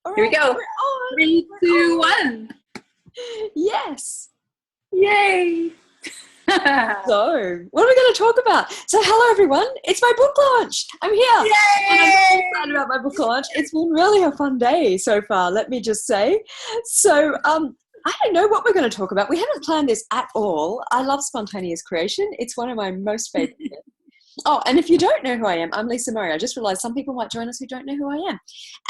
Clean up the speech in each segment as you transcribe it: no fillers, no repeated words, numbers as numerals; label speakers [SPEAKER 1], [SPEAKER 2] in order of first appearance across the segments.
[SPEAKER 1] All
[SPEAKER 2] Here we
[SPEAKER 1] right,
[SPEAKER 2] go.
[SPEAKER 1] we're on.
[SPEAKER 2] 3, 2, 1.
[SPEAKER 1] Yes.
[SPEAKER 2] Yay.
[SPEAKER 1] So, what are we going to talk about? So, hello everyone. It's my book launch. I'm here.
[SPEAKER 2] Yay.
[SPEAKER 1] And I'm really excited about my book launch. It's been really a fun day so far, let me just say. So, I don't know what we're going to talk about. We haven't planned this at all. I love spontaneous creation. It's one of my most favorite. Oh, and if you don't know who I am, I'm Lisa Murray. I just realized some people might join us who don't know who I am.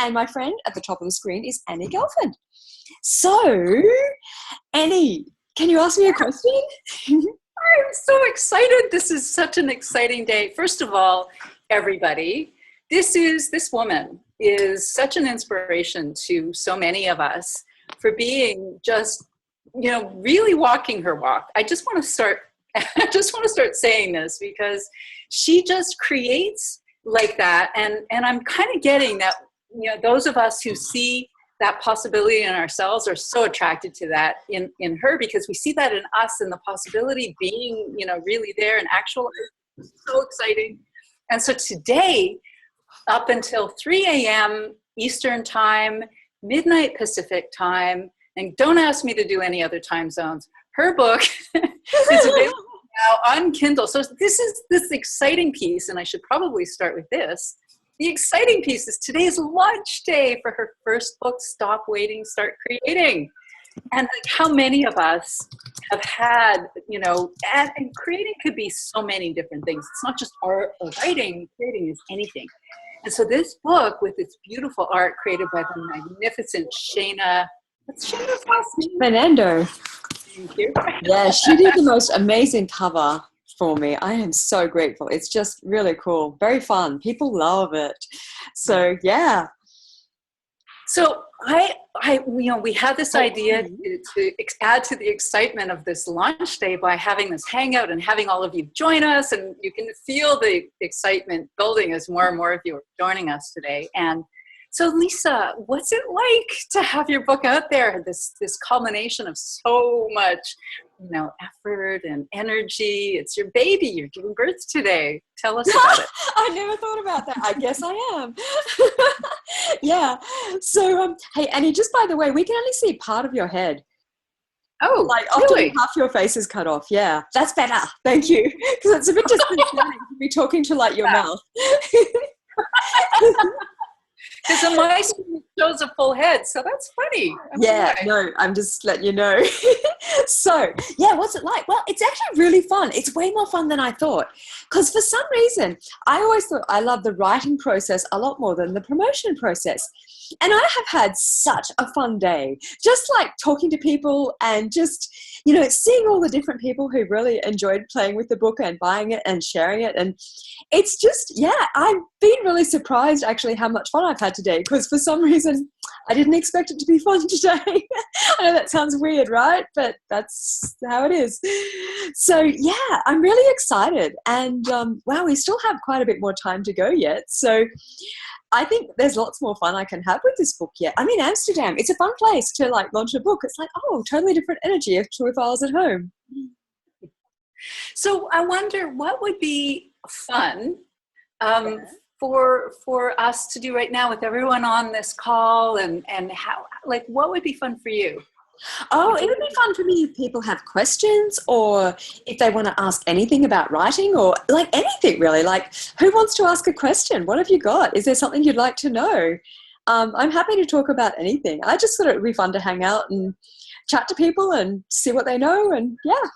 [SPEAKER 1] And my friend at the top of the screen is Annie Gelfand. So, Annie, can you ask me a question?
[SPEAKER 2] I'm so excited. This is such an exciting day. First of all, everybody, this woman is such an inspiration to so many of us for being just, really walking her walk. I just want to start saying this because she just creates like that. And I'm kind of getting that, those of us who see that possibility in ourselves are so attracted to that in her, because we see that in us and the possibility being, really there and actual. It's so exciting. And so today, up until 3 a.m. Eastern time, midnight Pacific time, and don't ask me to do any other time zones, her book is available now on Kindle. So this is this exciting piece, and I should probably start with this. The exciting piece is today's launch day for her first book, Stop Waiting, Start Creating. And how many of us have had, and creating could be so many different things. It's not just art or writing. Creating is anything. And so this book, with its beautiful art created by the magnificent Shana, what's Shana's last name?
[SPEAKER 1] Fernando.
[SPEAKER 2] Thank you.
[SPEAKER 1] Yeah, she did the most amazing cover for me. I am so grateful. It's just really cool. Very fun. People love it. So, yeah.
[SPEAKER 2] So we had this idea to add to the excitement of this launch day by having this hangout and having all of you join us, and you can feel the excitement building as more and more of you are joining us today. And so, Lisa, what's it like to have your book out there? This culmination of so much, effort and energy. It's your baby. You're giving birth today. Tell us about it.
[SPEAKER 1] I never thought about that. I guess I am. Yeah. So, hey, Annie, just by the way, we can only see part of your head.
[SPEAKER 2] Oh,
[SPEAKER 1] like often
[SPEAKER 2] really?
[SPEAKER 1] half your face is cut off. Yeah, that's better. Thank you. Because it's a bit disconcerting to be talking to like your mouth.
[SPEAKER 2] Because on my screen it shows a full head, so that's funny.
[SPEAKER 1] No, I'm just letting you know. So, yeah, what's it like? Well, it's actually really fun. It's way more fun than I thought. Because for some reason, I always thought I love the writing process a lot more than the promotion process. And I have had such a fun day, just like talking to people and just, seeing all the different people who really enjoyed playing with the book and buying it and sharing it. And it's just, I've been really surprised actually how much fun I've had today, because for some reason I didn't expect it to be fun today. I know that sounds weird, right? But that's how it is. So yeah, I'm really excited. And wow, we still have quite a bit more time to go yet. So I think there's lots more fun I can have with this book yet. I'm in Amsterdam. It's a fun place to like launch a book. It's like, totally different energy if I was at home.
[SPEAKER 2] So I wonder what would be fun for us to do right now with everyone on this call, and how, like, what would be fun for you?
[SPEAKER 1] Oh, it would be fun for me if people have questions, or if they want to ask anything about writing, or like anything really. Like, who wants to ask a question? What have you got? Is there something you'd like to know? I'm happy to talk about anything. I just thought it would be fun to hang out and chat to people and see what they know, and yeah.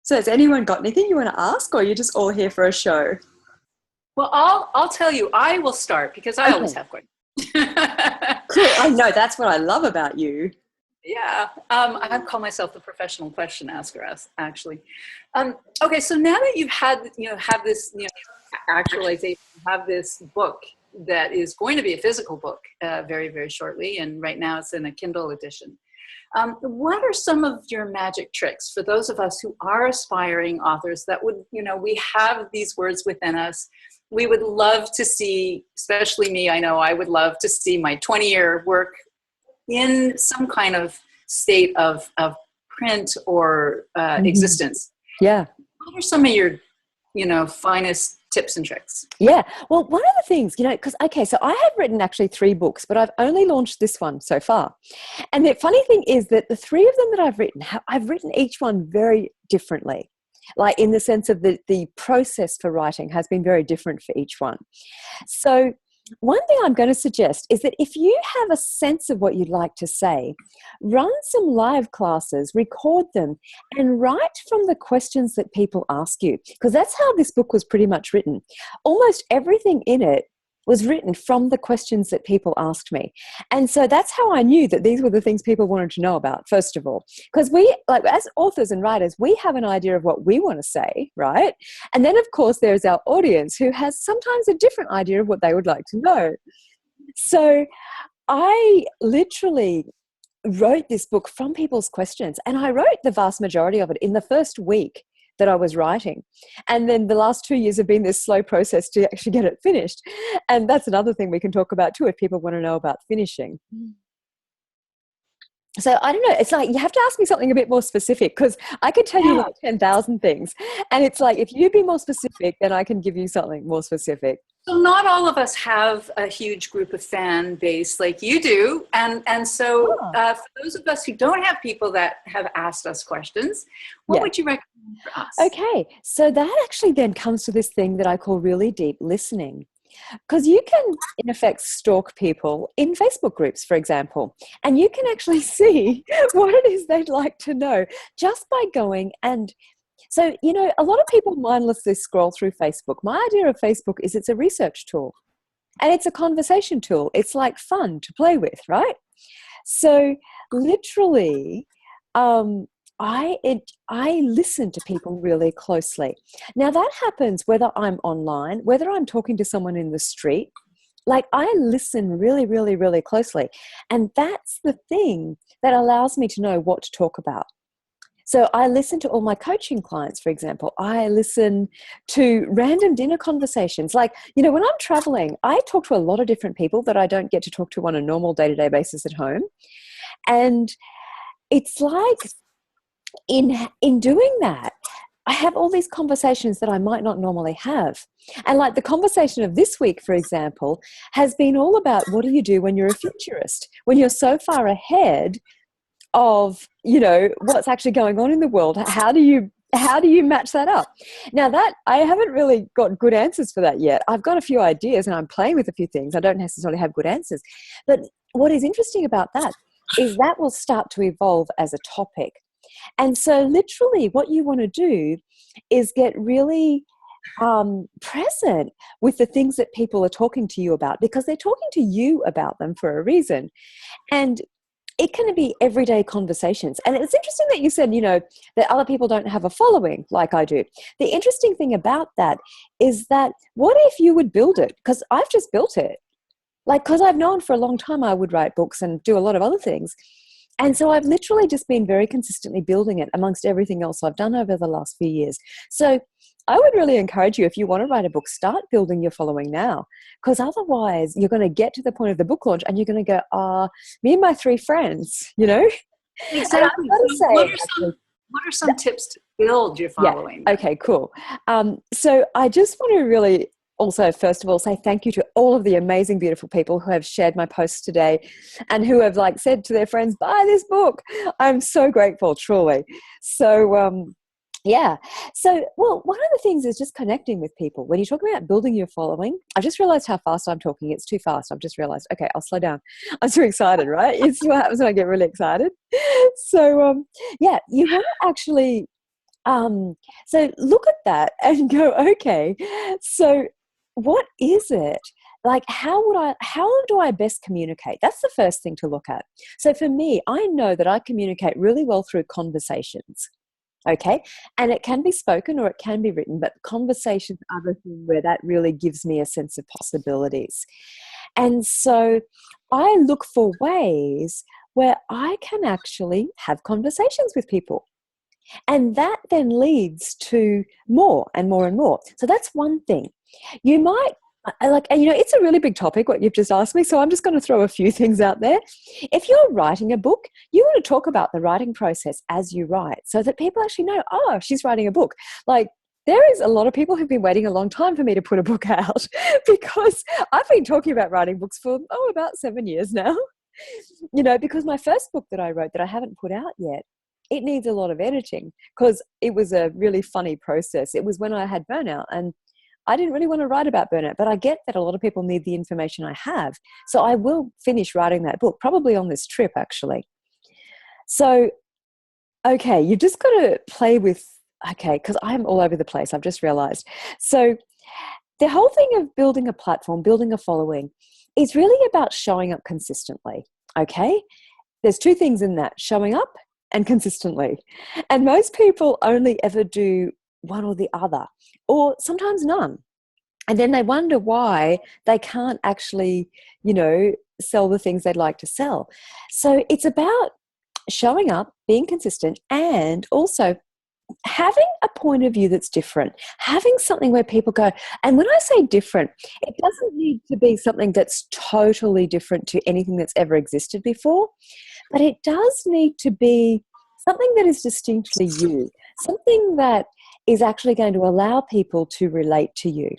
[SPEAKER 1] So has anyone got anything you want to ask, or are you just all here for a show?
[SPEAKER 2] Well, I'll tell you, I will start because I always have questions.
[SPEAKER 1] Cool. I know, that's what I love about you.
[SPEAKER 2] Yeah, I call myself the professional question asker, actually. Okay, so now that you've had, have this, actualization, have this book that is going to be a physical book very, very shortly, and right now it's in a Kindle edition. What are some of your magic tricks for those of us who are aspiring authors that would, we have these words within us? We would love to see, especially me, I know I would love to see my 20-year work in some kind of state of print or existence.
[SPEAKER 1] Yeah.
[SPEAKER 2] What are some of your, finest tips and tricks.
[SPEAKER 1] Yeah. Well, one of the things, because, okay, so I have written actually 3 books, but I've only launched this one so far. And the funny thing is that the 3 of them that I've written each one very differently. Like in the sense of the process for writing has been very different for each one. So one thing I'm going to suggest is that if you have a sense of what you'd like to say, run some live classes, record them, and write from the questions that people ask you. Because that's how this book was pretty much written. Almost everything in it was written from the questions that people asked me. And so that's how I knew that these were the things people wanted to know about, first of all. Because we, like as authors and writers, we have an idea of what we want to say, right? And then, of course, there's our audience who has sometimes a different idea of what they would like to know. So I literally wrote this book from people's questions, and I wrote the vast majority of it in the first week that I was writing. And then the last 2 years have been this slow process to actually get it finished. And that's another thing we can talk about too, if people want to know about finishing. So I don't know, it's like you have to ask me something a bit more specific, because I could tell you like 10,000 things. And it's like, if you be more specific, then I can give you something more specific.
[SPEAKER 2] So not all of us have a huge group of fan base like you do. And so for those of us who don't have people that have asked us questions, what would you recommend for us?
[SPEAKER 1] Okay, so that actually then comes to this thing that I call really deep listening. Because you can, in effect, stalk people in Facebook groups, for example, and you can actually see what it is they'd like to know just by going and... So, a lot of people mindlessly scroll through Facebook. My idea of Facebook is it's a research tool and it's a conversation tool. It's like fun to play with, right? So literally, I listen to people really closely. Now that happens whether I'm online, whether I'm talking to someone in the street. Like I listen really, really, really closely. And that's the thing that allows me to know what to talk about. So I listen to all my coaching clients, for example. I listen to random dinner conversations. Like, when I'm traveling, I talk to a lot of different people that I don't get to talk to on a normal day-to-day basis at home. And it's like in doing that, I have all these conversations that I might not normally have. And like the conversation of this week, for example, has been all about what do you do when you're a futurist? When you're so far ahead of, what's actually going on in the world. How do you match that up? Now that I haven't really got good answers for that yet. I've got a few ideas and I'm playing with a few things. I don't necessarily have good answers. But what is interesting about that is that will start to evolve as a topic. And so literally what you want to do is get really present with the things that people are talking to you about, because they're talking to you about them for a reason. And it can be everyday conversations. And it's interesting that you said, that other people don't have a following like I do. The interesting thing about that is that what if you would build it? Because I've just built it. Like, because I've known for a long time I would write books and do a lot of other things. And so I've literally just been very consistently building it amongst everything else I've done over the last few years. So I would really encourage you, if you want to write a book, start building your following now. Because otherwise you're going to get to the point of the book launch and you're going to go, me and my 3 friends,
[SPEAKER 2] Exactly. What are some tips to build your following?
[SPEAKER 1] Yeah. Okay, cool. So I just want to really also, first of all, say thank you to all of the amazing, beautiful people who have shared my posts today and who have said to their friends, buy this book. I'm so grateful, truly. So, yeah. So, well, one of the things is just connecting with people. When you talk about building your following, I just realized how fast I'm talking. It's too fast. I've just realized, okay, I'll slow down. I'm too excited, right? It's what happens when I get really excited. So, yeah, you want to actually, so look at that and go, okay, so what is it? Like, how do I best communicate? That's the first thing to look at. So for me, I know that I communicate really well through conversations. Okay. And it can be spoken or it can be written, but conversations are the thing where that really gives me a sense of possibilities. And so I look for ways where I can actually have conversations with people. And that then leads to more and more and more. So that's one thing. You might, it's a really big topic, what you've just asked me. So I'm just going to throw a few things out there. If you're writing a book, you want to talk about the writing process as you write so that people actually know, oh, she's writing a book. Like, There is a lot of people who've been waiting a long time for me to put a book out because I've been talking about writing books for, about 7 years now. Because my first book that I wrote that I haven't put out yet, it needs a lot of editing because it was a really funny process. It was when I had burnout and I didn't really want to write about burnout, but I get that a lot of people need the information I have. So I will finish writing that book, probably on this trip, actually. So, okay, you've just got to play with, okay, because I'm all over the place, I've just realized. So the whole thing of building a platform, building a following, is really about showing up consistently, okay? There's two things in that, showing up and consistently. And most people only ever do one or the other, or sometimes none. And then they wonder why they can't actually, sell the things they'd like to sell. So it's about showing up, being consistent, and also having a point of view that's different, having something where people go, and when I say different, it doesn't need to be something that's totally different to anything that's ever existed before, but it does need to be something that is distinctly you, something that is actually going to allow people to relate to you.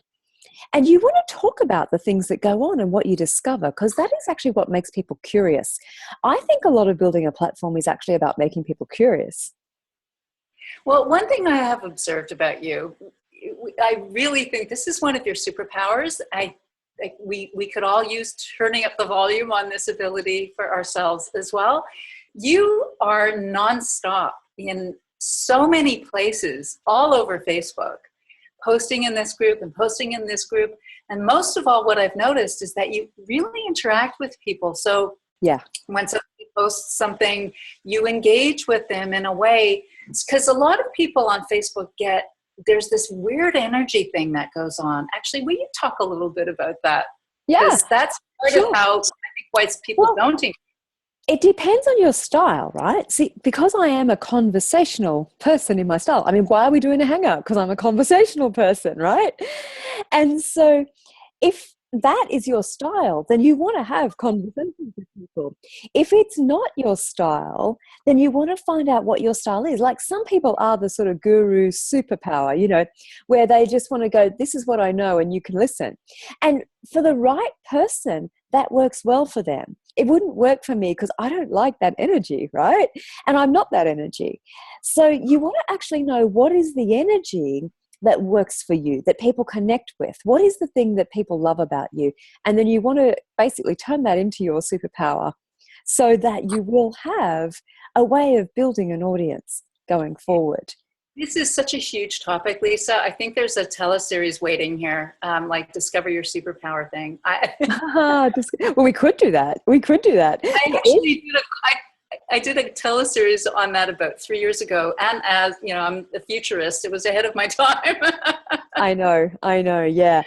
[SPEAKER 1] And you want to talk about the things that go on and what you discover, because that is actually what makes people curious. I think a lot of building a platform is actually about making people curious.
[SPEAKER 2] Well, one thing I have observed about you, I really think this is one of your superpowers. We could all use turning up the volume on this ability for ourselves as well. You are nonstop in so many places all over Facebook, posting in this group and posting in this group. And most of all, what I've noticed is that you really interact with people. So
[SPEAKER 1] yeah,
[SPEAKER 2] when somebody posts something, you engage with them in a way, because a lot of people on Facebook there's this weird energy thing that goes on. Actually, will you talk a little bit about that?
[SPEAKER 1] Yeah,
[SPEAKER 2] because that's part of how I think why people don't engage.
[SPEAKER 1] It depends on your style, right? See, because I am a conversational person in my style. I mean, why are we doing a hangout? Because I'm a conversational person, right? And so if that is your style, then you want to have conversations with people. If it's not your style, then you want to find out what your style is. Like some people are the sort of guru superpower, where they just want to go, this is what I know, and you can listen. And for the right person, that works well for them. It wouldn't work for me because I don't like that energy, right? And I'm not that energy. So you want to actually know what is the energy that works for you, that people connect with. What is the thing that people love about you? And then you want to basically turn that into your superpower so that you will have a way of building an audience going forward.
[SPEAKER 2] This is such a huge topic, Lisa. I think there's a teleseries waiting here, like Discover Your Superpower thing.
[SPEAKER 1] Well, we could do that.
[SPEAKER 2] I did a teleseries on that about 3 years ago. And as I'm a futurist, it was ahead of my time.
[SPEAKER 1] I know, yeah.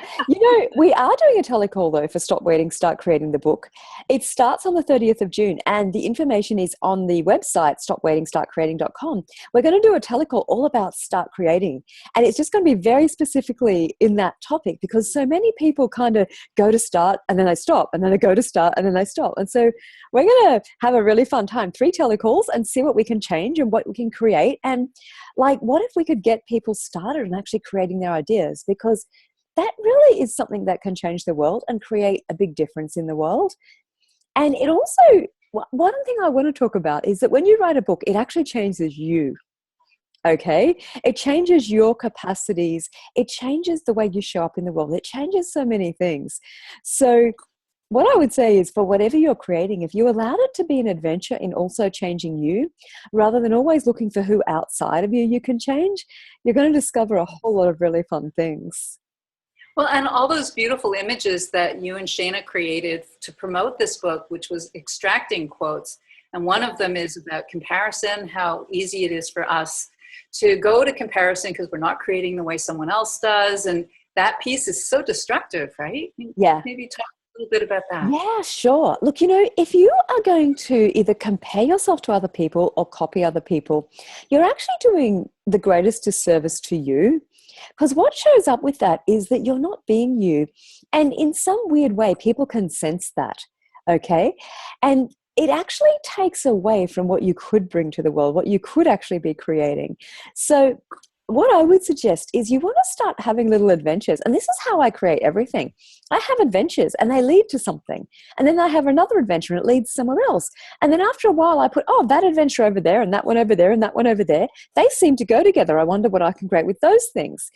[SPEAKER 1] We are doing a telecall though for Stop Waiting, Start Creating the book. It starts on the 30th of June and the information is on the website, stopwaiting.startcreating.com. We're going to do a telecall all about start creating. And it's just going to be very specifically in that topic because so many people kind of go to start and then they stop and then they go to start and then they stop. And so we're going to have a really fun time, 3 telecalls and see what we can change and what we can create. And like, what if we could get people started and actually creating their ideas? Because that really is something that can change the world and create a big difference in the world. And it also, one thing I want to talk about is that when you write a book, it actually changes you. Okay? It changes your capacities. It changes the way you show up in the world. It changes so many things. So what I would say is for whatever you're creating, if you allowed it to be an adventure in also changing you, rather than always looking for who outside of you can change, you're going to discover a whole lot of really fun things.
[SPEAKER 2] Well, and all those beautiful images that you and Shayna created to promote this book, which was extracting quotes. And one of them is about comparison, how easy it is for us to go to comparison because we're not creating the way someone else does. And that piece is so destructive, right?
[SPEAKER 1] Yeah.
[SPEAKER 2] Maybe talk a little bit about that.
[SPEAKER 1] Yeah, sure. Look, if you are going to either compare yourself to other people or copy other people, you're actually doing the greatest disservice to you. Because what shows up with that is that you're not being you. And in some weird way, people can sense that, okay? And it actually takes away from what you could bring to the world, what you could actually be creating. So what I would suggest is you want to start having little adventures. And this is how I create everything. I have adventures and they lead to something. And then I have another adventure and it leads somewhere else. And then after a while I put, oh, that adventure over there and that one over there and that one over there. They seem to go together. I wonder what I can create with those things.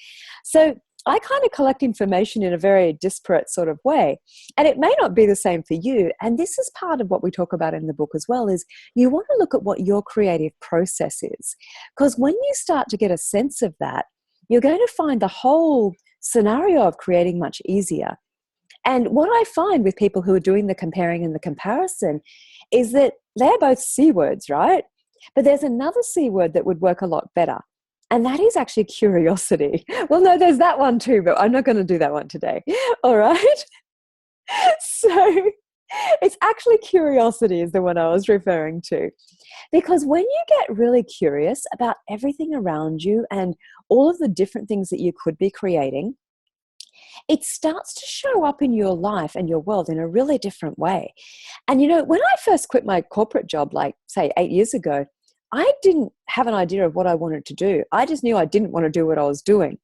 [SPEAKER 1] So I kind of collect information in a very disparate sort of way. And it may not be the same for you. And this is part of what we talk about in the book as well, is you want to look at what your creative process is. Because when you start to get a sense of that, you're going to find the whole scenario of creating much easier. And what I find with people who are doing the comparing and the comparison is that they're both C words, right? But there's another C word that would work a lot better. And that is actually curiosity. Well, no, there's that one too, but I'm not going to do that one today. All right. So it's actually curiosity is the one I was referring to. Because when you get really curious about everything around you and all of the different things that you could be creating, it starts to show up in your life and your world in a really different way. And, you know, when I first quit my corporate job, like, say, 8 years ago, I didn't have an idea of what I wanted to do. I just knew I didn't want to do what I was doing.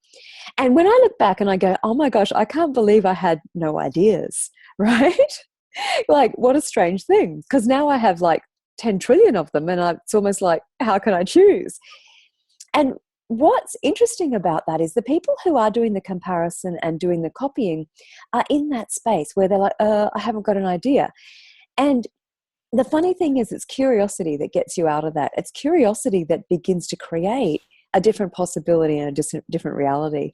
[SPEAKER 1] And when I look back and I go, oh my gosh, I can't believe I had no ideas, right? Like, what a strange thing. Because now I have like 10 trillion of them and it's almost like, how can I choose? And what's interesting about that is the people who are doing the comparison and doing the copying are in that space where they're like, I haven't got an idea. And the funny thing is, it's curiosity that gets you out of that. It's curiosity that begins to create a different possibility and a different reality.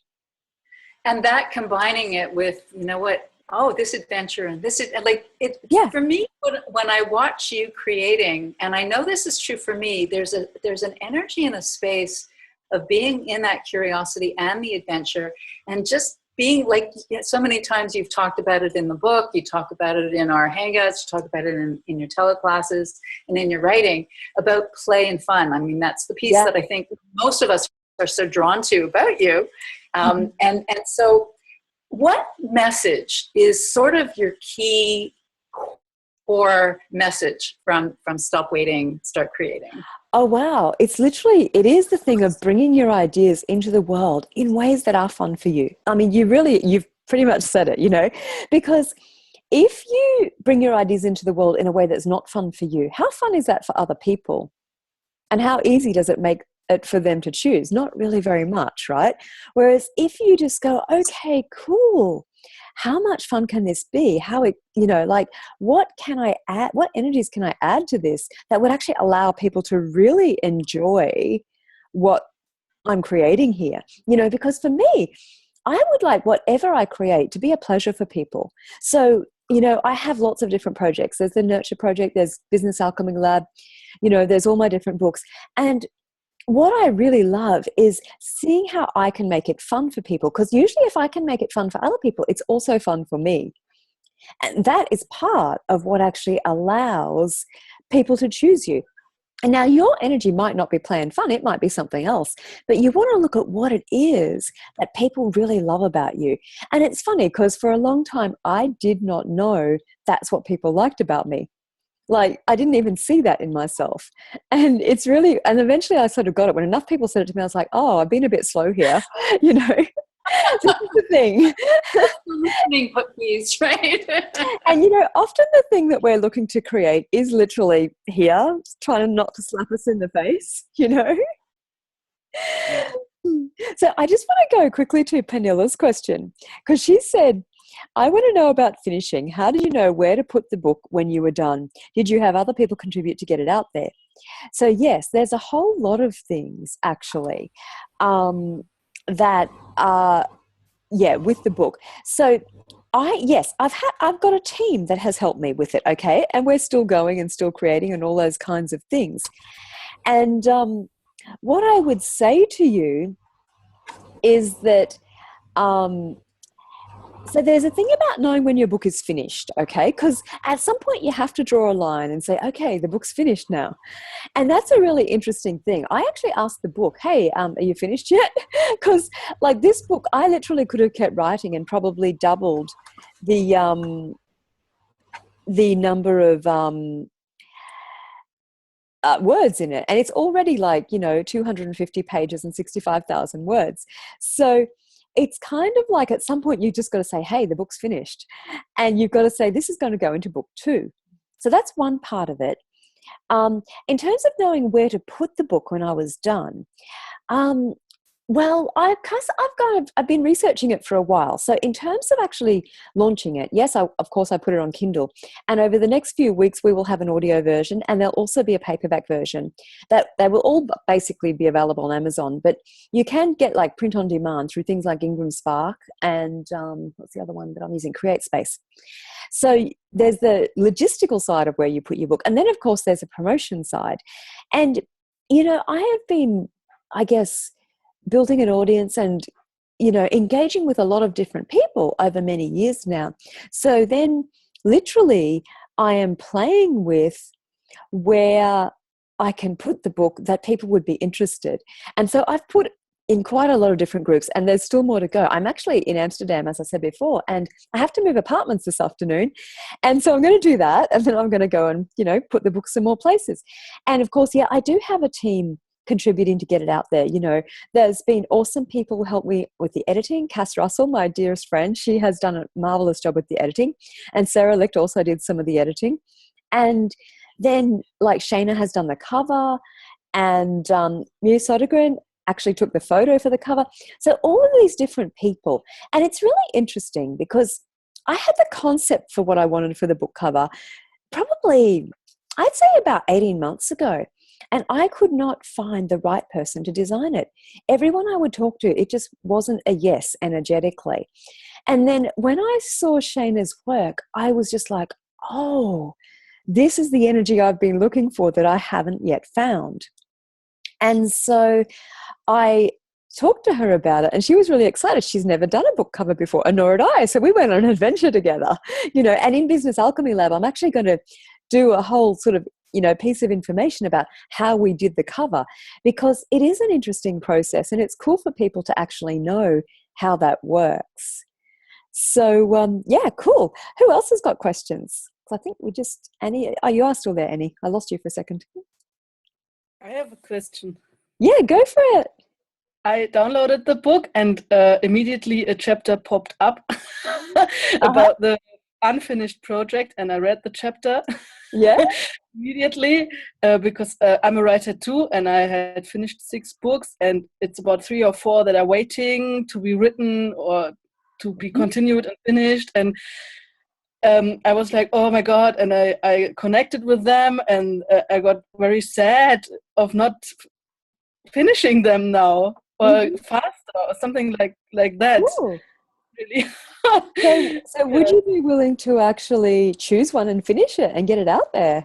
[SPEAKER 2] And that combining it with, you know what, oh, this adventure and this is like it.
[SPEAKER 1] Yeah.
[SPEAKER 2] For me, when I watch you creating, and I know this is true for me, there's an energy and a space of being in that curiosity and the adventure, and just being like, so many times you've talked about it in the book, you talk about it in our hangouts, you talk about it in your teleclasses and in your writing about play and fun. I mean, that's the piece that I think most of us are so drawn to about you. And so what message is sort of your key core message from Stop Waiting, Start Creating?
[SPEAKER 1] Oh, wow. It is the thing of bringing your ideas into the world in ways that are fun for you. I mean, you've pretty much said it, you know, because if you bring your ideas into the world in a way that's not fun for you, how fun is that for other people? And how easy does it make it for them to choose? Not really very much, right? Whereas if you just go, okay, cool, how much fun can this be? What can I add? What energies can I add to this that would actually allow people to really enjoy what I'm creating here? You know, because for me, I would like whatever I create to be a pleasure for people. So, you know, I have lots of different projects. There's the Nurture Project, there's Business Alchemy Lab, you know, there's all my different books. And what I really love is seeing how I can make it fun for people, because usually if I can make it fun for other people, it's also fun for me. And that is part of what actually allows people to choose you. And now your energy might not be play and fun, it might be something else, but you want to look at what it is that people really love about you. And it's funny because for a long time, I did not know that's what people liked about me. Like, I didn't even see that in myself. And and eventually I sort of got it. When enough people said it to me, I was like, oh, I've been a bit slow here, you know. This is the thing.
[SPEAKER 2] Listening puppies, right?
[SPEAKER 1] And, you know, often the thing that we're looking to create is literally here, trying not to slap us in the face, you know. So I just want to go quickly to Penilla's question, because she said, I want to know about finishing. How did you know where to put the book when you were done? Did you have other people contribute to get it out there? So yes, there's a whole lot of things actually that are, with the book. So I've got a team that has helped me with it, okay? And we're still going and still creating and all those kinds of things. And what I would say to you is that so there's a thing about knowing when your book is finished, okay? Because at some point you have to draw a line and say, okay, the book's finished now. And that's a really interesting thing. I actually asked the book, hey, are you finished yet? Because like this book, I literally could have kept writing and probably doubled the number of words in it, and it's already like 250 pages and 65,000 words. So it's kind of like at some point you just got to say, hey, the book's finished, and you've got to say this is going to go into book 2. So that's one part of it. In terms of knowing where to put the book when I was done, well, I've been researching it for a while. So in terms of actually launching it, yes, of course I put it on Kindle, and over the next few weeks we will have an audio version, and there'll also be a paperback version that they will all basically be available on Amazon. But you can get like print on demand through things like Ingram Spark and what's the other one that I'm using? CreateSpace. So there's the logistical side of where you put your book, and then of course there's a promotion side. And I have been, I guess, building an audience and engaging with a lot of different people over many years now. So then literally I am playing with where I can put the book that people would be interested. And so I've put in quite a lot of different groups, and there's still more to go. I'm actually in Amsterdam, as I said before, and I have to move apartments this afternoon. And so I'm going to do that, and then I'm going to go and, put the books in more places. And of course, I do have a team contributing to get it out there. There's been awesome people who help me with the editing. Cass Russell, my dearest friend, she has done a marvelous job with the editing, and Sarah Licht also did some of the editing. And then like Shana has done the cover, and Mia Sodergren actually took the photo for the cover. So all of these different people, and it's really interesting because I had the concept for what I wanted for the book cover probably, I'd say about 18 months ago. And I could not find the right person to design it. Everyone I would talk to, it just wasn't a yes energetically. And then when I saw Shana's work, I was just like, oh, this is the energy I've been looking for that I haven't yet found. And so I talked to her about it, and she was really excited. She's never done a book cover before, and nor had I. So we went on an adventure together, and in Business Alchemy Lab, I'm actually going to do a whole sort of piece of information about how we did the cover, because it is an interesting process and it's cool for people to actually know how that works. So, cool. Who else has got questions? I think we just, Annie, you are still there, Annie. I lost you for a second.
[SPEAKER 3] I have a question.
[SPEAKER 1] Yeah, go for it.
[SPEAKER 3] I downloaded the book and immediately a chapter popped up about the unfinished project, and I read the chapter.
[SPEAKER 1] Yeah.
[SPEAKER 3] Immediately because I'm a writer too, and I had finished 6 books, and it's about 3 or 4 that are waiting to be written or to be continued and finished. And I was like, oh my God, and I connected with them, and I got very sad of not finishing them now or faster or something like that.
[SPEAKER 1] Ooh.
[SPEAKER 3] Really.
[SPEAKER 1] So would you be willing to actually choose one and finish it and get it out there?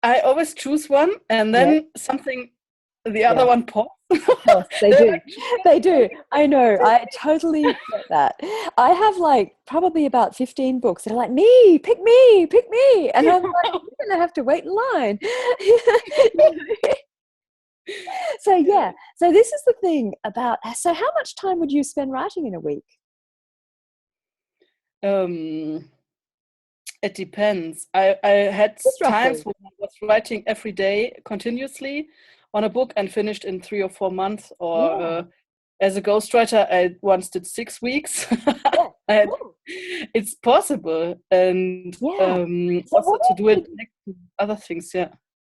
[SPEAKER 3] I always choose one, and then the other one pops.
[SPEAKER 1] Yes, they do. They do. I know. I totally get that. I have like probably about 15 books that are like, me, pick me, pick me. And I'm like, you're going to have to wait in line. So so this is the thing about, so how much time would you spend writing in a week?
[SPEAKER 3] It depends. I had times when I was writing every day continuously on a book and finished in 3 or 4 months, or as a ghostwriter I once did 6 weeks. And it's possible, and also to do it next to other things.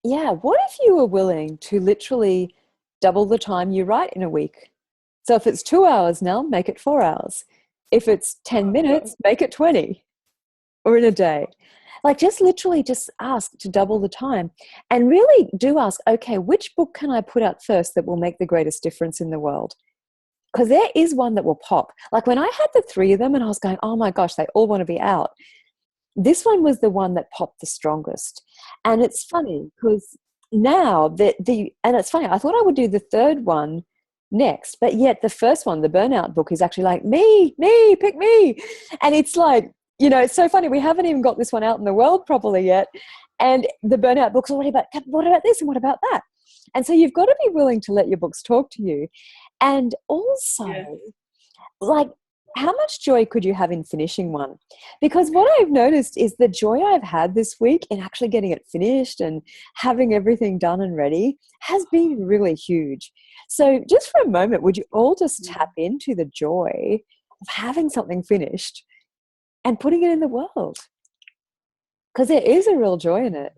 [SPEAKER 1] What if you were willing to literally double the time you write in a week? So if it's 2 hours now, make it 4 hours. If it's 10 minutes, make it 20, or in a day. Like just literally just ask to double the time, and really do ask, okay, which book can I put out first that will make the greatest difference in the world? Because there is one that will pop. Like when I had the 3 of them and I was going, oh my gosh, they all want to be out. This one was the one that popped the strongest. And it's funny because now and it's funny, I thought I would do the 3rd one next, but yet the first one, the Burnout book, is actually like, me, pick me. And it's like, it's so funny. We haven't even got this one out in the world properly yet. And the Burnout book's already about, what about this and what about that? And so you've got to be willing to let your books talk to you. And also, like, how much joy could you have in finishing one? Because what I've noticed is the joy I've had this week in actually getting it finished and having everything done and ready has been really huge. So just for a moment, would you all just tap into the joy of having something finished and putting it in the world? Because there is a real joy in it.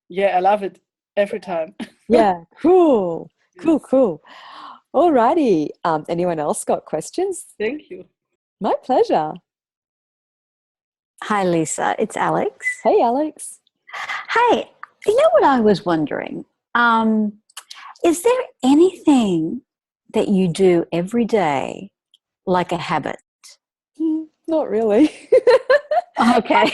[SPEAKER 3] Yeah, I love it every time.
[SPEAKER 1] Yeah, cool. Alrighty. Anyone else got questions?
[SPEAKER 3] Thank you.
[SPEAKER 1] My pleasure.
[SPEAKER 4] Hi, Lisa. It's Alex.
[SPEAKER 1] Hey, Alex.
[SPEAKER 4] Hey, you know what I was wondering? Is there anything that you do every day like a habit?
[SPEAKER 1] Not really.
[SPEAKER 4] Okay.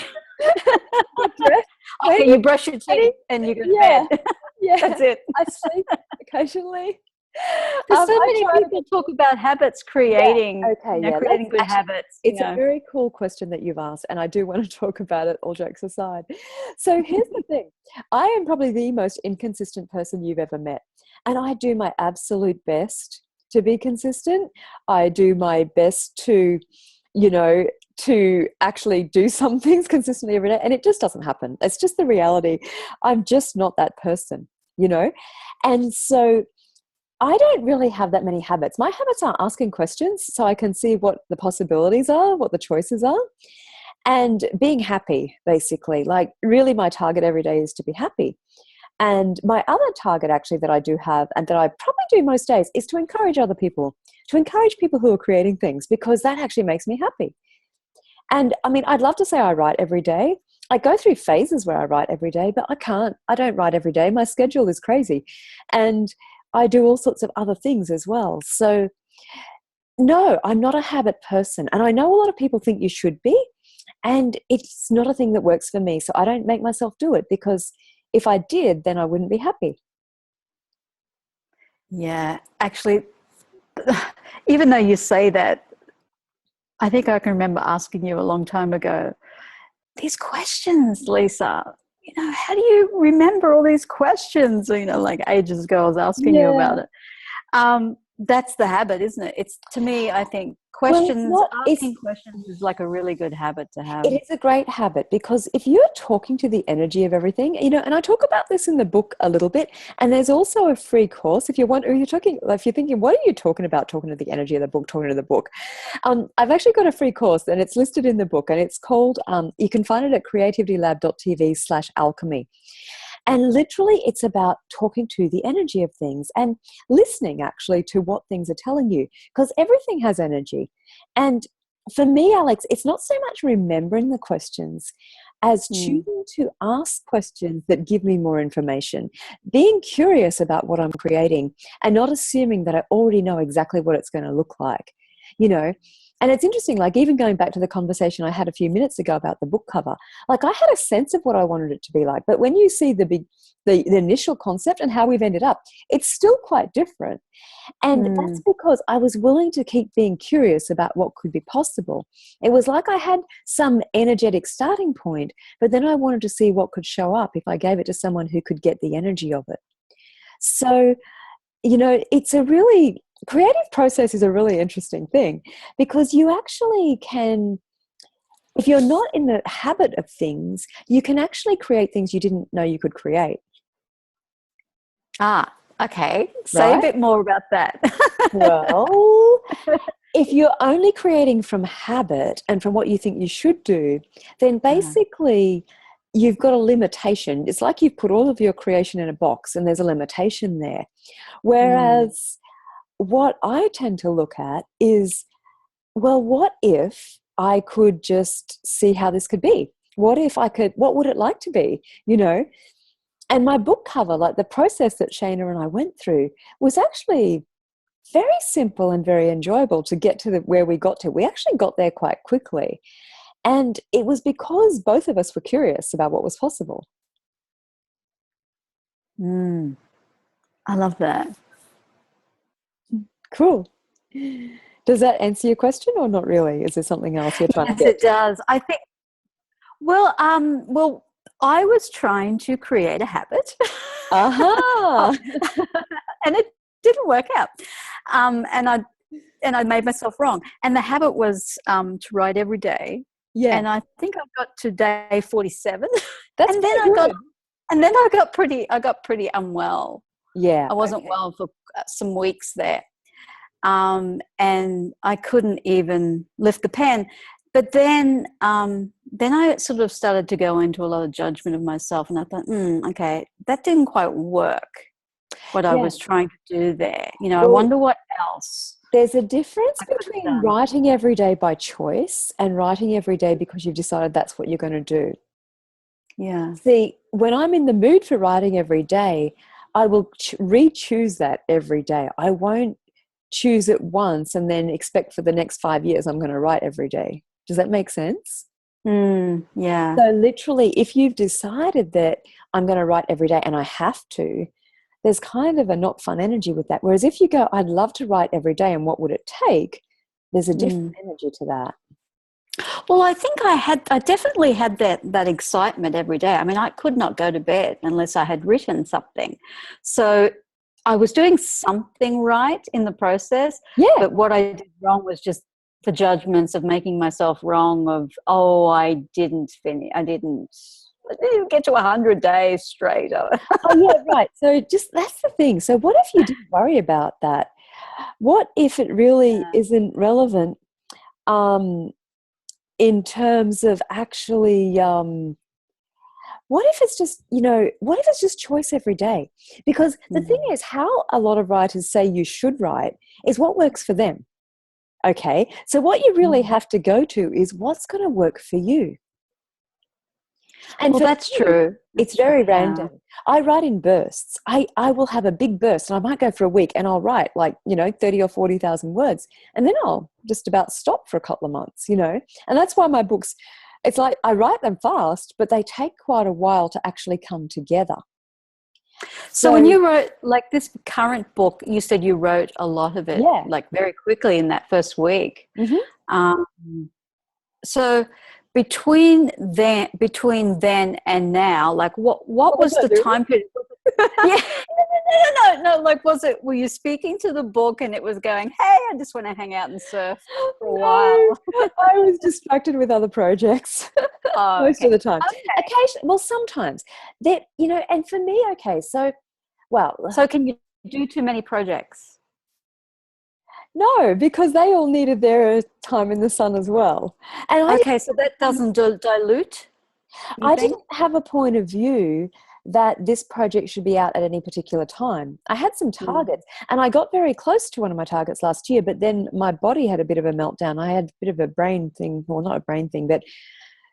[SPEAKER 1] Maybe.
[SPEAKER 4] Okay, you brush your teeth and you go to bed.
[SPEAKER 1] Yeah.
[SPEAKER 4] That's it.
[SPEAKER 1] I sleep occasionally.
[SPEAKER 4] There's so
[SPEAKER 1] I
[SPEAKER 4] many
[SPEAKER 1] try to
[SPEAKER 4] people talk about habits creating, creating good
[SPEAKER 1] Actually,
[SPEAKER 4] habits.
[SPEAKER 1] it's a very cool question that you've asked, and I do want to talk about it, all jokes aside. So here's the thing. I am probably the most inconsistent person you've ever met, and I do my absolute best to be consistent. I do my best to, to actually do some things consistently every day, and it just doesn't happen. It's just the reality. I'm just not that person, and so I don't really have that many habits. My habits are asking questions so I can see what the possibilities are, what the choices are, and being happy, basically. Like, really, my target every day is to be happy. And my other target, actually, that I do have and that I probably do most days is to encourage other people, to encourage people who are creating things, because that actually makes me happy. And I mean, I'd love to say I write every day. I go through phases where I write every day, but I can't. I don't write every day. My schedule is crazy. And I do all sorts of other things as well. So no, I'm not a habit person. And I know a lot of people think you should be, and it's not a thing that works for me. So I don't make myself do it, because if I did, then I wouldn't be happy.
[SPEAKER 4] Yeah, actually, even though you say that, I think I can remember asking you a long time ago, these questions, Lisa, how do you remember all these questions? Like ages ago, I was asking you about it. That's the habit, isn't it? It's, to me, I think asking questions is like a really good habit to have.
[SPEAKER 1] It is a great habit, because if you're talking to the energy of everything, and I talk about this in the book a little bit, and there's also a free course if you're thinking, what are you talking about, talking to the energy of the book, talking to the book. I've actually got a free course, and it's listed in the book, and it's called, you can find it at creativitylab.tv/alchemy. And literally, it's about talking to the energy of things and listening actually to what things are telling you, because everything has energy. And for me, Alex, it's not so much remembering the questions as choosing to ask questions that give me more information, being curious about what I'm creating and not assuming that I already know exactly what it's going to look like, And it's interesting, like even going back to the conversation I had a few minutes ago about the book cover, like I had a sense of what I wanted it to be like, but when you see the initial concept and how we've ended up, it's still quite different. And that's because I was willing to keep being curious about what could be possible. It was like I had some energetic starting point, but then I wanted to see what could show up if I gave it to someone who could get the energy of it. So, it's a really creative process is a really interesting thing, because you actually can, if you're not in the habit of things, you can actually create things you didn't know you could create.
[SPEAKER 4] Okay. Say a bit more about that.
[SPEAKER 1] Well, if you're only creating from habit and from what you think you should do, then basically you've got a limitation. It's like you've put all of your creation in a box and there's a limitation there. Whereas what I tend to look at is, well, what if I could just see how this could be? What would it like to be, And my book cover, like the process that Shana and I went through, was actually very simple and very enjoyable to get to where we got to. We actually got there quite quickly. And it was because both of us were curious about what was possible.
[SPEAKER 4] I love that.
[SPEAKER 1] Cool. Does that answer your question or not really? Is there something else you're trying to get?
[SPEAKER 4] Yes, it does. I think, well, I was trying to create a habit.
[SPEAKER 1] Aha!
[SPEAKER 4] And it didn't work out. And and I made myself wrong. And the habit was to write every day.
[SPEAKER 1] Yeah.
[SPEAKER 4] And I think I got to day 47.
[SPEAKER 1] That's
[SPEAKER 4] and then
[SPEAKER 1] pretty good.
[SPEAKER 4] I got pretty unwell.
[SPEAKER 1] Yeah.
[SPEAKER 4] I wasn't well for some weeks there. And I couldn't even lift the pen. But then I sort of started to go into a lot of judgment of myself, and I thought, okay, that didn't quite work, what I was trying to do there. You know, I wonder what else.
[SPEAKER 1] There's a difference
[SPEAKER 4] I could have
[SPEAKER 1] between
[SPEAKER 4] done.
[SPEAKER 1] writing every day by choice and writing every day because you've decided that's what you're going to do.
[SPEAKER 4] Yeah.
[SPEAKER 1] See, when I'm in the mood for writing every day, I will re-choose that every day. I won't choose it once and then expect for the next 5 years I'm going to write every day. Does that make sense?
[SPEAKER 4] Yeah.
[SPEAKER 1] So literally, if you've decided that I'm going to write every day and I have to, there's kind of a not fun energy with that. Whereas if you go, I'd love to write every day and what would it take? There's a different energy to that.
[SPEAKER 4] Well, I think I definitely had that excitement every day. I mean, I could not go to bed unless I had written something. So I was doing something right in the process.
[SPEAKER 1] Yeah.
[SPEAKER 4] But what I did wrong was just the judgments of making myself wrong of, I didn't finish. I didn't get to 100 days straight.
[SPEAKER 1] Oh, yeah, right. So that's the thing. So what if you didn't worry about that? What if it really isn't relevant in terms of actually what if it's just, what if it's just choice every day? Because the thing is, how a lot of writers say you should write is what works for them. Okay, so what you really have to go to is what's going to work for you. And
[SPEAKER 4] well, that's true.
[SPEAKER 1] It's very random. I write in bursts. I will have a big burst and I might go for a week and I'll write 30 or 40,000 words. And then I'll just about stop for a couple of months, And that's why my books, it's like I write them fast, but they take quite a while to actually come together.
[SPEAKER 4] So when you wrote like this current book, you said you wrote a lot of it like very quickly in that first week. So between then and now, like what was the time period? No. Like, were you speaking to the book and it was going, hey, I just want to hang out and surf for a while?
[SPEAKER 1] I was distracted with other projects most of the time. Occasionally, well, sometimes that, and for me, so
[SPEAKER 4] can you do too many projects?
[SPEAKER 1] No, because they all needed their time in the sun as well. And
[SPEAKER 4] so that doesn't dilute?
[SPEAKER 1] I didn't have a point of view that this project should be out at any particular time. I had some targets and I got very close to one of my targets last year, but then my body had a bit of a meltdown. I had a bit of a brain thing, well, not a brain thing, but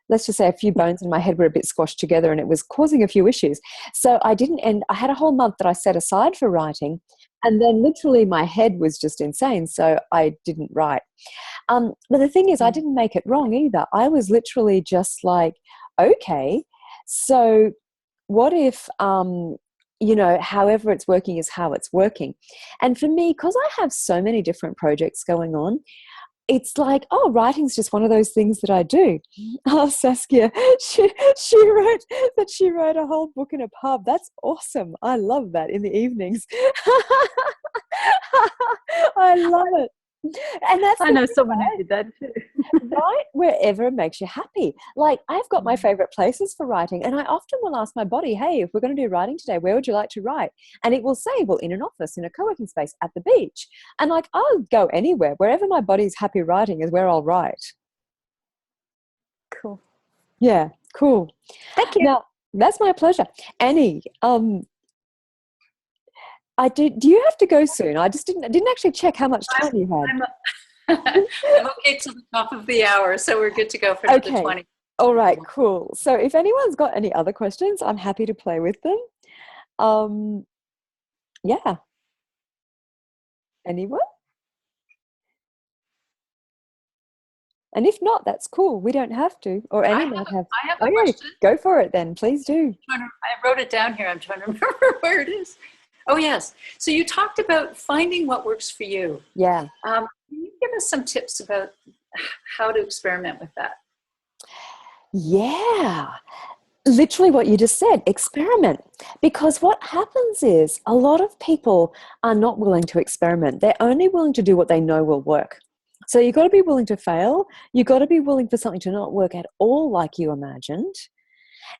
[SPEAKER 1] let's just say a few bones in my head were a bit squashed together and it was causing a few issues. So I had a whole month that I set aside for writing. And then literally my head was just insane, so I didn't write. But the thing is, I didn't make it wrong either. I was literally just like, okay, so what if, however it's working is how it's working. And for me, because I have so many different projects going on, it's like, writing's just one of those things that I do. Saskia, she wrote a whole book in a pub. That's awesome. I love that in the evenings. I love it. And
[SPEAKER 4] I know someone who did that too.
[SPEAKER 1] Write wherever makes you happy. Like, I've got my favorite places for writing, and I often will ask my body, hey, if we're going to do writing today, where would you like to write? And it will say, well, in an office, in a co-working space, at the beach. And like, I'll go anywhere. Wherever my body's happy writing is where I'll write.
[SPEAKER 4] Cool.
[SPEAKER 1] Yeah, cool.
[SPEAKER 4] Thank you.
[SPEAKER 1] Now, that's my pleasure. Annie, do you have to go soon? I just didn't actually check how much time you had.
[SPEAKER 2] I'm okay till the top of the hour, so we're good to go for the 20.
[SPEAKER 1] All right, cool. So if anyone's got any other questions, I'm happy to play with them. Yeah. Anyone? And if not, that's cool. We don't have to. Or Annie might have.
[SPEAKER 2] I have a question.
[SPEAKER 1] Go for it then. Please do.
[SPEAKER 2] I wrote it down here. I'm trying to remember where it is. Oh, yes. So you talked about finding what works for you.
[SPEAKER 1] Yeah.
[SPEAKER 2] Can you give us some tips about how to experiment with that?
[SPEAKER 1] Yeah. Literally what you just said, experiment. Because what happens is a lot of people are not willing to experiment. They're only willing to do what they know will work. So you've got to be willing to fail. You've got to be willing for something to not work at all like you imagined.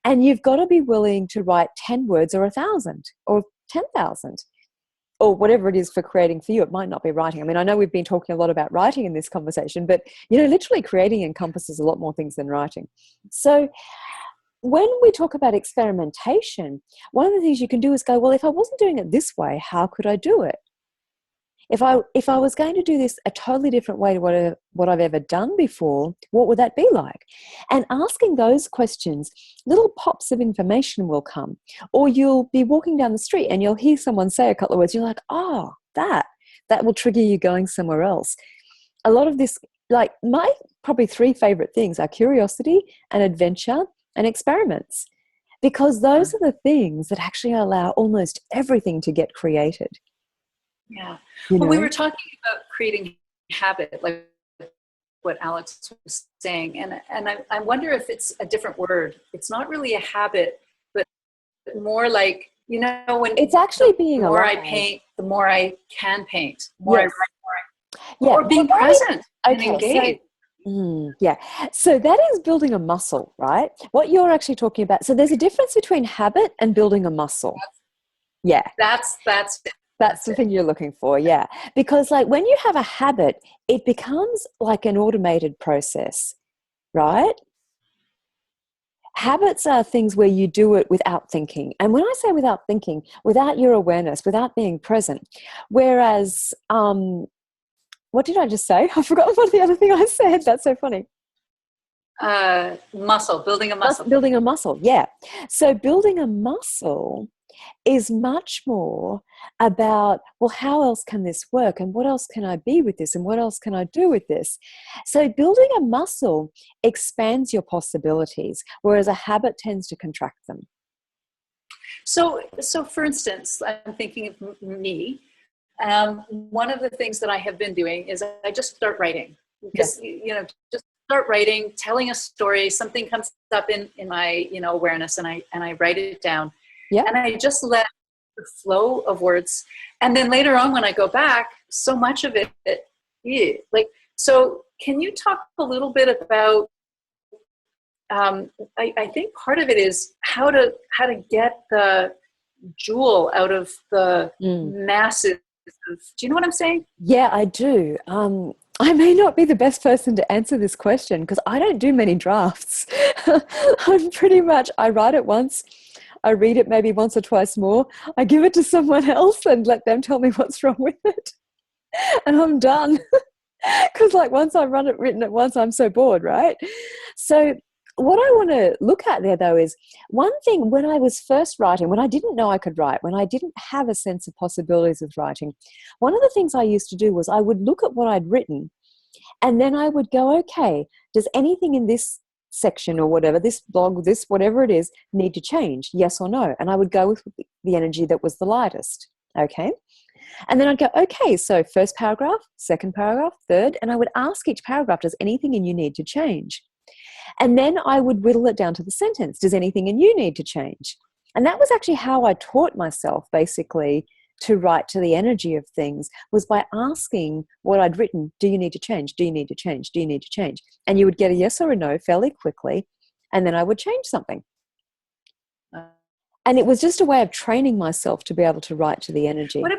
[SPEAKER 1] And you've got to be willing to write 10 words or 1,000 or 10,000 or whatever it is for creating for you. It might not be writing. I mean, I know we've been talking a lot about writing in this conversation, but, literally creating encompasses a lot more things than writing. So when we talk about experimentation, one of the things you can do is go, well, if I wasn't doing it this way, how could I do it? If I was going to do this a totally different way to what I've ever done before, what would that be like? And asking those questions, little pops of information will come. Or you'll be walking down the street and you'll hear someone say a couple of words. You're like, oh, that will trigger you going somewhere else. A lot of this, like my probably 3 favorite things are curiosity and adventure and experiments, because those are the things that actually allow almost everything to get created.
[SPEAKER 2] Yeah. Well, we were talking about creating habit, like what Alex was saying. And I wonder if it's a different word. It's not really a habit, but more like, when
[SPEAKER 1] it's actually being
[SPEAKER 2] the more
[SPEAKER 1] alive.
[SPEAKER 2] I paint, the more I can paint, more
[SPEAKER 1] yes.
[SPEAKER 2] I write, or being present and engaged.
[SPEAKER 1] So that is building a muscle, right? What you're actually talking about. So there's a difference between habit and building a muscle.
[SPEAKER 2] That's
[SPEAKER 1] the thing you're looking for, yeah. Because like when you have a habit, it becomes like an automated process, right? Habits are things where you do it without thinking. And when I say without thinking, without your awareness, without being present. Whereas, what did I just say? I forgot what the other thing I said. That's so funny.
[SPEAKER 2] Building a muscle.
[SPEAKER 1] Building a muscle, yeah. So building a muscle is much more about, well, how else can this work? And what else can I be with this? And what else can I do with this? So building a muscle expands your possibilities, whereas a habit tends to contract them.
[SPEAKER 2] So for instance, I'm thinking of me. One of the things that I have been doing is I just start writing. Because, just start writing, telling a story, something comes up in my, awareness, and I write it down.
[SPEAKER 1] Yeah.
[SPEAKER 2] And I just let the flow of words. And then later on, when I go back, so much of it, so can you talk a little bit about, I think part of it is how to get the jewel out of the masses. Do you know what I'm saying?
[SPEAKER 1] Yeah, I do. I may not be the best person to answer this question because I don't do many drafts. I write it once. I read it maybe once or twice more. I give it to someone else and let them tell me what's wrong with it. And I'm done. Because like once I've written it once, I'm so bored, right? So what I want to look at there though is one thing when I was first writing, when I didn't know I could write, when I didn't have a sense of possibilities of writing, one of the things I used to do was I would look at what I'd written and then I would go, okay, does anything in this section or whatever, this blog, this whatever it is, need to change, yes or no? And I would go with the energy that was the lightest, okay? And then I'd go, okay, so first paragraph, second paragraph, third, and I would ask each paragraph, does anything in you need to change? And then I would whittle it down to the sentence, does anything in you need to change? And that was actually how I taught myself basically to write to the energy of things, was by asking what I'd written, do you need to change? Do you need to change? Do you need to change? And you would get a yes or a no fairly quickly, and then I would change something. And it was just a way of training myself to be able to write to the energy.
[SPEAKER 2] What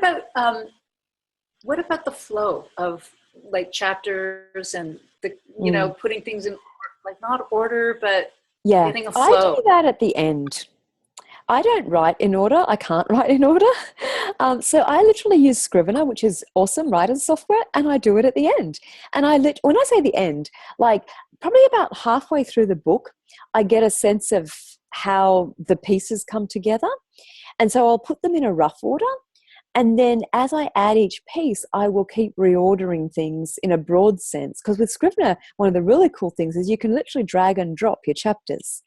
[SPEAKER 2] about the flow of like chapters and the putting things in like not order, but getting a flow?
[SPEAKER 1] I do that at the end. I don't write in order. I can't write in order. So I literally use Scrivener, which is awesome writer's software, and I do it at the end. And when I say the end, like probably about halfway through the book, I get a sense of how the pieces come together. And so I'll put them in a rough order. And then as I add each piece, I will keep reordering things in a broad sense. Because with Scrivener, one of the really cool things is you can literally drag and drop your chapters.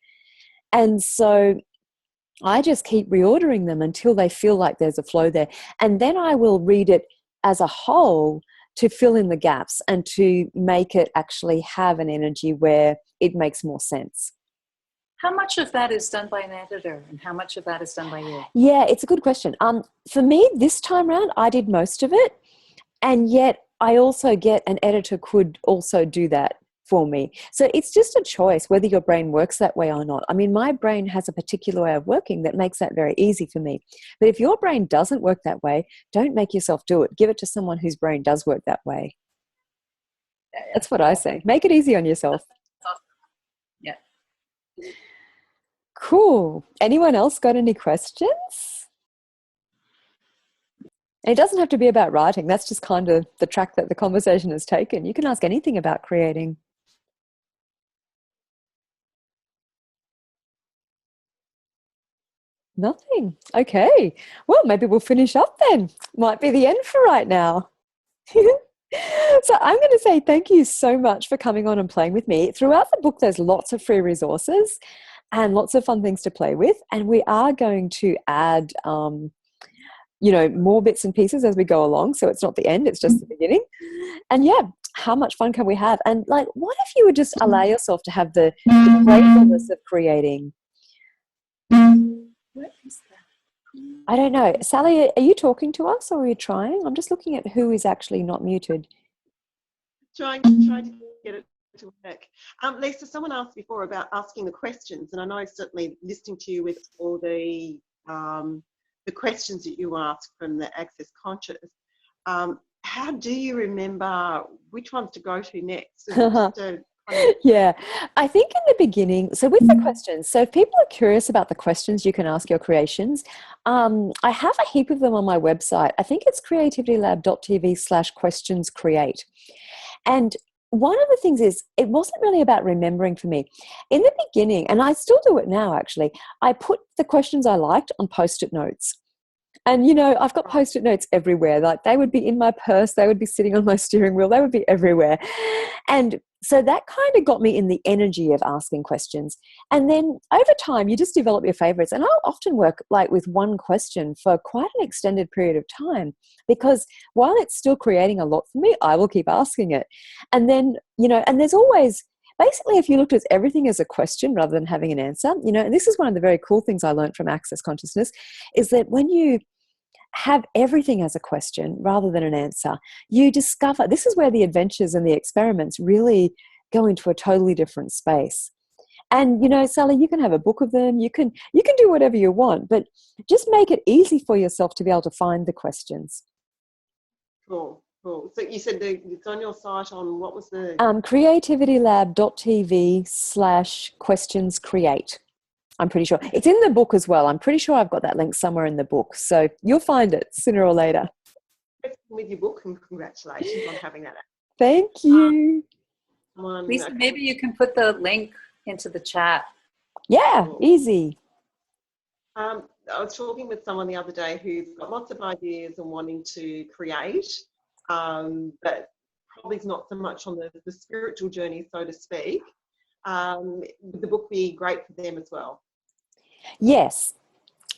[SPEAKER 1] And so I just keep reordering them until they feel like there's a flow there. And then I will read it as a whole to fill in the gaps and to make it actually have an energy where it makes more sense.
[SPEAKER 2] How much of that is done by an editor and how much of that is done by you?
[SPEAKER 1] Yeah, it's a good question. For me, this time around, I did most of it. And yet I also get an editor could also do that for me. So it's just a choice whether your brain works that way or not. I mean, my brain has a particular way of working that makes that very easy for me. But if your brain doesn't work that way, don't make yourself do it. Give it to someone whose brain does work that way. That's what I say. Make it easy on yourself.
[SPEAKER 2] Yeah.
[SPEAKER 1] Cool. Anyone else got any questions? It doesn't have to be about writing. That's just kind of the track that the conversation has taken. You can ask anything about creating. Nothing. Okay. Well, maybe we'll finish up then. Might be the end for right now. So I'm going to say thank you so much for coming on and playing with me. Throughout the book, there's lots of free resources and lots of fun things to play with. And we are going to add, more bits and pieces as we go along. So it's not the end, it's just the beginning. And yeah, how much fun can we have? And like, what if you would just allow yourself to have the playfulness of creating?
[SPEAKER 2] What is that?
[SPEAKER 1] I don't know. Sally, are you talking to us or are you trying? I'm just looking at who is actually not muted.
[SPEAKER 5] Trying to get it to work. Lisa, someone asked before about asking the questions, and I know certainly listening to you with all the questions that you ask from the Access Conscious, how do you remember which ones to go to next? Is it just
[SPEAKER 1] Yeah, I think in the beginning, so with the questions, so if people are curious about the questions you can ask your creations, I have a heap of them on my website. I think it's creativitylab.tv/questions create. And one of the things is, it wasn't really about remembering for me. In the beginning, and I still do it now actually, I put the questions I liked on Post-it notes. And, I've got Post-it notes everywhere. Like, they would be in my purse, they would be sitting on my steering wheel, they would be everywhere. And so that kind of got me in the energy of asking questions. And then over time, you just develop your favorites. And I'll often work like with one question for quite an extended period of time, because while it's still creating a lot for me, I will keep asking it. And then, and there's always, basically, if you looked at everything as a question rather than having an answer, and this is one of the very cool things I learned from Access Consciousness, is that when you have everything as a question rather than an answer, you discover, this is where the adventures and the experiments really go into a totally different space. And, Sally, you can have a book of them, you can do whatever you want, but just make it easy for yourself to be able to find the questions.
[SPEAKER 5] Cool. So you said it's on your site on, what was the...
[SPEAKER 1] creativitylab.tv/questions create. I'm pretty sure. It's in the book as well. I'm pretty sure I've got that link somewhere in the book. So you'll find it sooner or later.
[SPEAKER 5] With your book, and congratulations on having that.
[SPEAKER 1] Thank you.
[SPEAKER 2] Lisa, maybe you can put the link into the chat.
[SPEAKER 1] Yeah, easy.
[SPEAKER 5] I was talking with someone the other day who's got lots of ideas and wanting to create, but probably not so much on the spiritual journey, so to speak. Would the book be great for them as well?
[SPEAKER 1] Yes,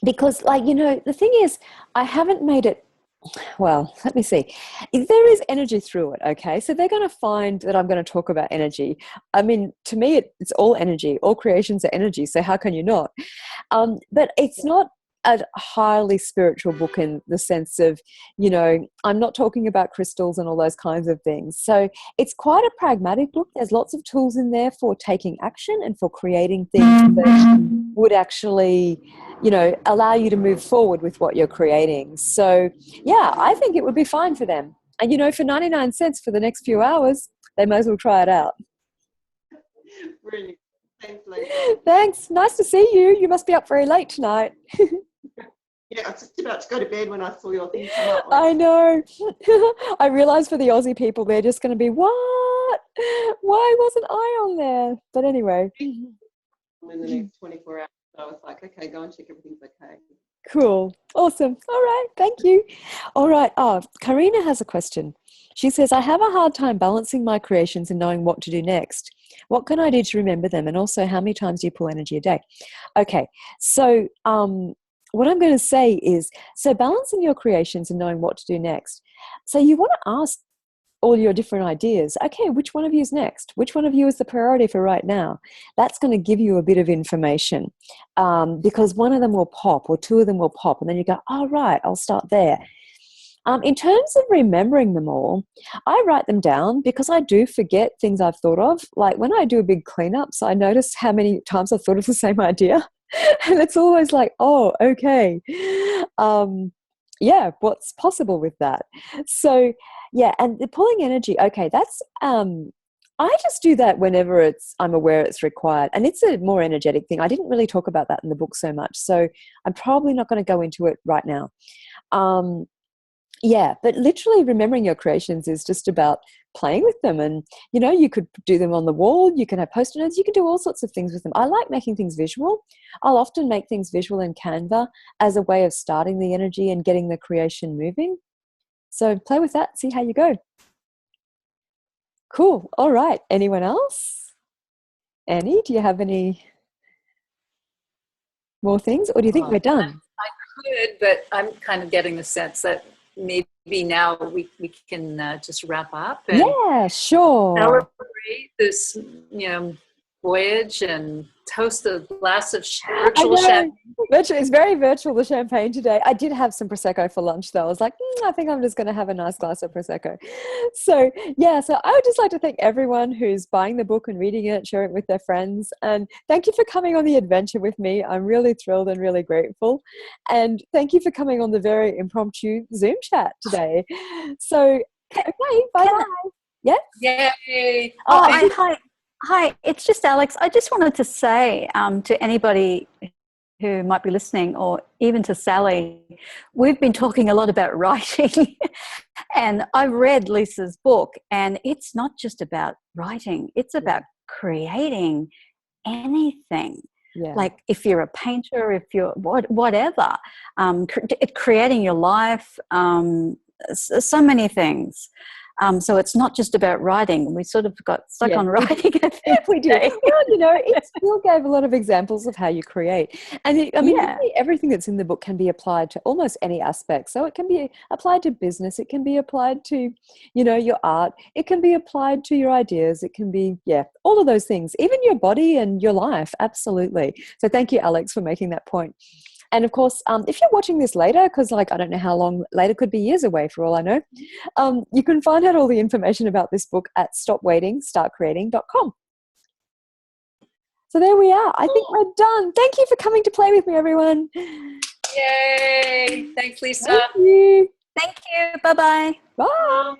[SPEAKER 1] because the thing is, I haven't made it, well, let me see. There is energy through it, okay? So they're going to find that I'm going to talk about energy. I mean, to me, it's all energy. All creations are energy, so how can you not? But it's not a highly spiritual book in the sense of, I'm not talking about crystals and all those kinds of things. So it's quite a pragmatic book. There's lots of tools in there for taking action and for creating things that would actually, allow you to move forward with what you're creating. So yeah, I think it would be fine for them. And, for 99 cents for the next few hours, they might as well try it out.
[SPEAKER 5] Brilliant. Thanks, Lisa.
[SPEAKER 1] Thanks. Nice to see you. You must be up very late tonight.
[SPEAKER 5] Yeah, I was just about to go to bed when I saw your thing come up.
[SPEAKER 1] I know. I realised for the Aussie people, they're just going to be, what? Why wasn't I on there? But anyway.
[SPEAKER 5] In the next 24 hours, so I was like, okay, go and check everything's okay.
[SPEAKER 1] Cool. Awesome. All right. Thank you. All right. Karina has a question. She says, I have a hard time balancing my creations and knowing what to do next. What can I do to remember them? And also, how many times do you pull energy a day? Okay. So, what I'm going to say is, so balancing your creations and knowing what to do next. So you want to ask all your different ideas. Okay, which one of you is next? Which one of you is the priority for right now? That's going to give you a bit of information, because one of them will pop or two of them will pop, and then you go, oh, right, I'll start there. In terms of remembering them all, I write them down because I do forget things I've thought of. Like when I do a big cleanup, so I notice how many times I've thought of the same idea. And it's always like, oh, okay. Yeah, what's possible with that? So, yeah, and the pulling energy, okay, that's I just do that whenever I'm aware it's required. And it's a more energetic thing. I didn't really talk about that in the book so much, so I'm probably not going to go into it right now. Yeah, but literally remembering your creations is just about playing with them. And, you could do them on the wall, you can have post-it notes, you can do all sorts of things with them. I like making things visual. I'll often make things visual in Canva as a way of starting the energy and getting the creation moving. So play with that, see how you go. Cool. All right. Anyone else? Annie, do you have any more things, or do you think we're done?
[SPEAKER 2] I could, but I'm kind of getting the sense that maybe now we can just wrap up and
[SPEAKER 1] yeah, sure,
[SPEAKER 2] celebrate this voyage and toast a glass of virtual champagne.
[SPEAKER 1] It's very virtual, the champagne today. I did have some Prosecco for lunch though. I was like, I think I'm just going to have a nice glass of Prosecco. So yeah, so I would just like to thank everyone who's buying the book and reading it, sharing it with their friends. And thank you for coming on the adventure with me. I'm really thrilled and really grateful. And thank you for coming on the very impromptu Zoom chat today. So, okay, bye-bye. Yeah?
[SPEAKER 2] Yay!
[SPEAKER 4] Hi, it's just Alex. I just wanted to say to anybody who might be listening, or even to Sally, we've been talking a lot about writing. And I read Lisa's book, and it's not just about writing, it's about creating anything.
[SPEAKER 1] Yeah.
[SPEAKER 4] Like if you're a painter, if you're whatever, creating your life, so many things. So it's not just about writing. We sort of got stuck on writing. I think
[SPEAKER 1] we did. Well, it still gave a lot of examples of how you create. And really everything that's in the book can be applied to almost any aspect. So it can be applied to business. It can be applied to, your art. It can be applied to your ideas. It can be, all of those things, even your body and your life. Absolutely. So thank you, Alex, for making that point. And of course, if you're watching this later, because I don't know how long later, could be years away for all I know, you can find out all the information about this book at stopwaiting.startcreating.com. So there we are. I think we're done. Thank you for coming to play with me, everyone.
[SPEAKER 2] Yay! Thanks, Lisa.
[SPEAKER 1] Thank you.
[SPEAKER 4] Thank you. Bye-bye.
[SPEAKER 1] Bye.